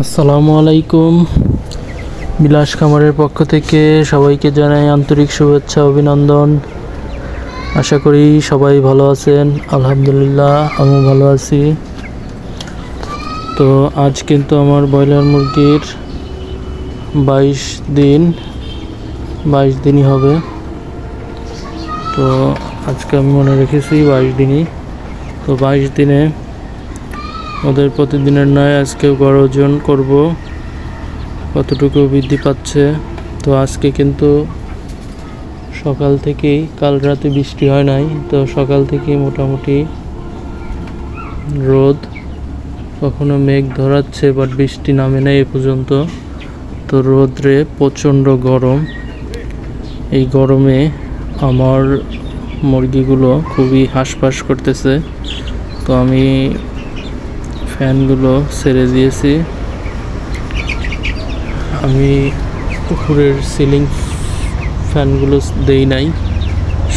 আসসালামু আলাইকুম। বিলাস খামারের পক্ষ থেকে সবাইকে জানাই আন্তরিক শুভেচ্ছা অভিনন্দন। আশা করি সবাই ভালো আছেন। আলহামদুলিল্লাহ আমিও ভালো আছি। তো আজ কিন্তু আমার ব্রয়লার মুরগির 22 দিনই হবে। তো আজকে আমি মনে রেখেছি 22 দিনই। তো 22 দিনে ওদের প্রতিদিনের নয় আজকেও গড় ওজন করব, কতটুকু বৃদ্ধি পাচ্ছে। তো আজকে কিন্তু সকাল থেকেই, কাল রাতে বৃষ্টি হয় নাই, তো সকাল থেকেই মোটামুটি রোদ, কখনো মেঘ ধরাচ্ছে বাট বৃষ্টি নামে নাই এ পর্যন্ত। তো রোদ্রে প্রচণ্ড গরম। এই গরমে আমার মুরগিগুলো খুবই হাঁসফাঁস করতেছে। তো আমি ফ্যানগুলো ছেড়ে দিয়েছি। আমি উপরের সিলিং ফ্যানগুলো দেই নাই,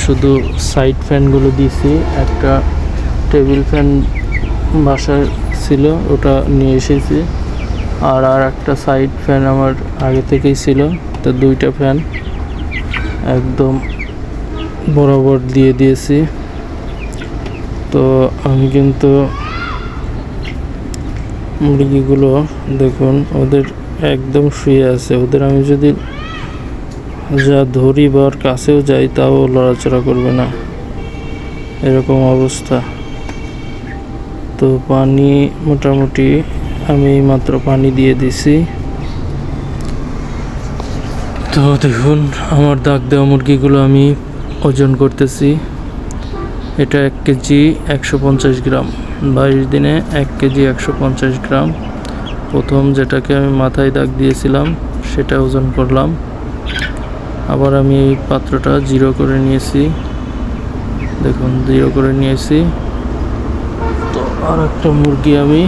শুধু সাইড ফ্যানগুলো দিয়েছি। একটা টেবিল ফ্যান বাসায় ছিল, ওটা নিয়ে এসেছি। আর একটা সাইড ফ্যান আমার আগে থেকেই ছিল। তো দুইটা ফ্যান একদম বরাবর দিয়ে দিয়েছি। তো আমি কিন্তু মুরগিগুলো দেখুন, ওদের একদম শুয়ে আছে। ওদের আমি যদি যা ধরি বা ওর কাছেও যাই তাও লড়াচড়া করবে না, এরকম অবস্থা। তো পানি মোটামুটি আমি মাত্র পানি দিয়ে দিছি। তো দেখুন আমার দাগ দেওয়া মুরগিগুলো আমি ওজন করতেছি। এটা 1 কেজি 150 গ্রাম। 22 দিনে 1 কেজি 150 গ্রাম। প্রথম যেটাকে আমি মাথায় দাগ দিয়েছিলাম সেটা ওজন করলাম। আবার আমি এই পাত্রটা জিরো করে নিয়েছি, দেখুন জিরো করে নিয়েছি। তো আর একটা মুরগি আমি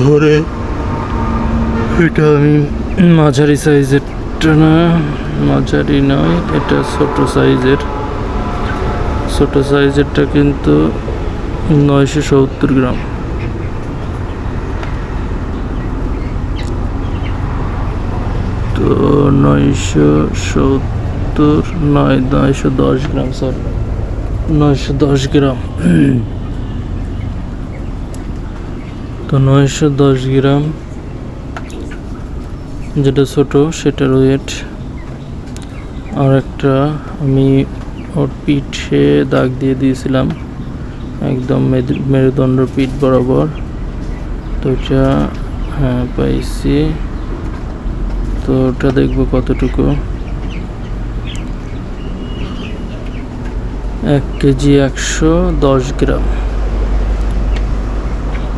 ধরে, এটা আমি মাঝারি সাইজেরটা না, মাঝারি নয়, এটা ছোট সাইজেরটা কিন্তু 970 গ্রাম। তো 910 গ্রাম, সরি 910 গ্রাম। তো 910 গ্রাম যেটা ছোট সেটার ওয়েট। আর একটা আমি ওর পিঠে দাগ দিয়ে দিয়েছিলাম, একদম মেরুদণ্ড পিঠ বরাবর। তো এটা হ্যাঁ পাইছি। তো ওটা দেখবো কতটুকু। 1 কেজি 110 গ্রাম।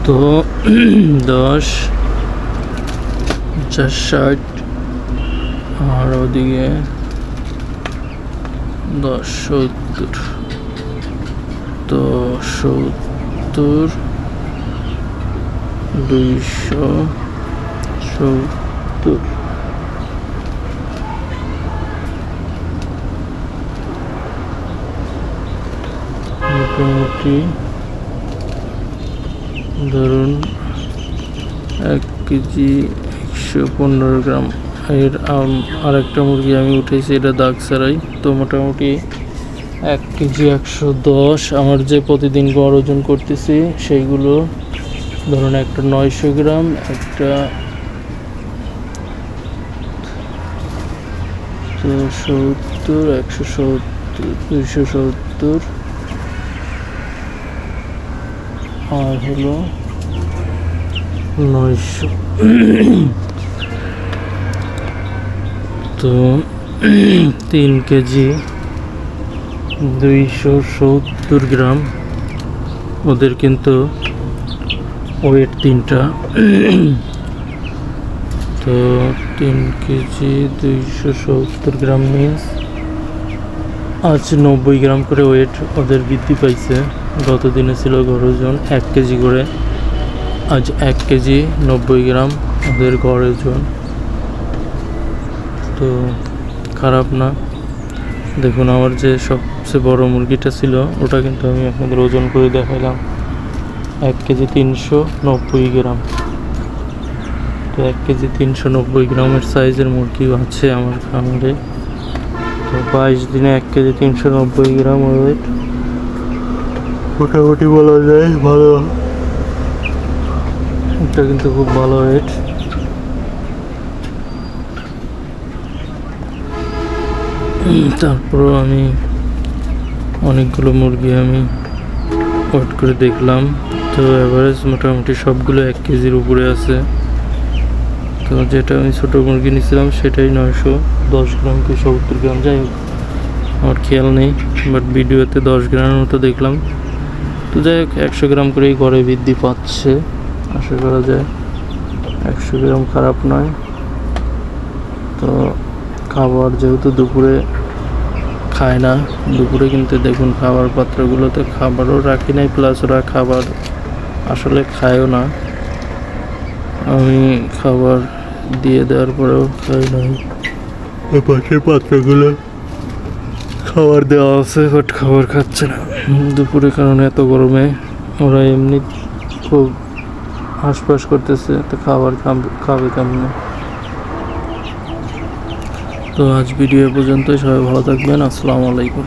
তো 10 60, আর ওদিকে 10 70। তো 70 270। মোটামুটি ধরুন 1 কেজি 115 গ্রাম। এর আরেকটা মুরগি আমি উঠেছি, এটা দাগ ছাড়াই। তো মোটামুটি 1 কেজি 110। আমার যে প্রতিদিন গড় ওজন করতেছি সেইগুলো ধরুন একটা 900 গ্রাম, একটা 70, 170, 270, আর হলো 900। তো 3 কেজি 270 গ্রাম। ওদের কিন্তু ওয়েট 3টা। তো 3 কেজি 270 গ্রাম মিন্স আজ 90 গ্রাম করে ওয়েট ওদের বৃদ্ধি পাইছে। গত দিনে ছিল গড় ওজন 1 কেজি করে, আজ 1 কেজি 90 গ্রাম ওদের গড় ওজন। তো খারাপ না। দেখুন আমার যে সবচেয়ে বড় মুরগিটা ছিল ওটা কিন্তু আমি আপনাদের ওজন করে দেখাইলাম, 1 কেজি 390 গ্রাম। তো 1 কেজি 390 গ্রামের সাইজের মুরগি আছে আমার খামারে। তো 22 দিনে 1 কেজি 390 গ্রাম ওয়েট, মোটামুটি বলা যায় ভালো। এটা কিন্তু খুব ভালো ওয়েট। তারপরও আমি অনেকগুলো মুরগি আমি ওয়েট করে দেখলাম, তো অ্যাভারেজ মোটামুটি সবগুলো 1 কেজির উপরে আছে। তো যেটা আমি ছোটো মুরগি নিয়েছিলাম সেটাই 910 গ্রাম কি 70 গ্রাম, যাই হোক আমার খেয়াল নেই, বাট ভিডিওতে 10 গ্রামের মতো দেখলাম। তো যাই হোক 100 গ্রাম করেই গড়ে বৃদ্ধি পাচ্ছে, আশা করা যায় 100 গ্রাম খারাপ নয়। তো খাবার যেহেতু দুপুরে খায় না, দুপুরে কিন্তু দেখুন খাবার পাত্রগুলোতে খাবারও রাখি নাই, প্লাস ওরা খাবার আসলে খায়ও না। আমি খাবার দিয়ে দেওয়ার পরেও খাই নাই। ওই পাশের পাত্রগুলো খাবার দেওয়া আছে, বাট খাবার খাচ্ছে না দুপুরে, কারণ এত গরমে ওরা এমনি খুব হাঁসফাঁস করতেছে, তো খাবার খাবে কেমনে। তো আজ ভিডিও পর্যন্ত, সবাই ভালো থাকবেন, আসসালামু আলাইকুম।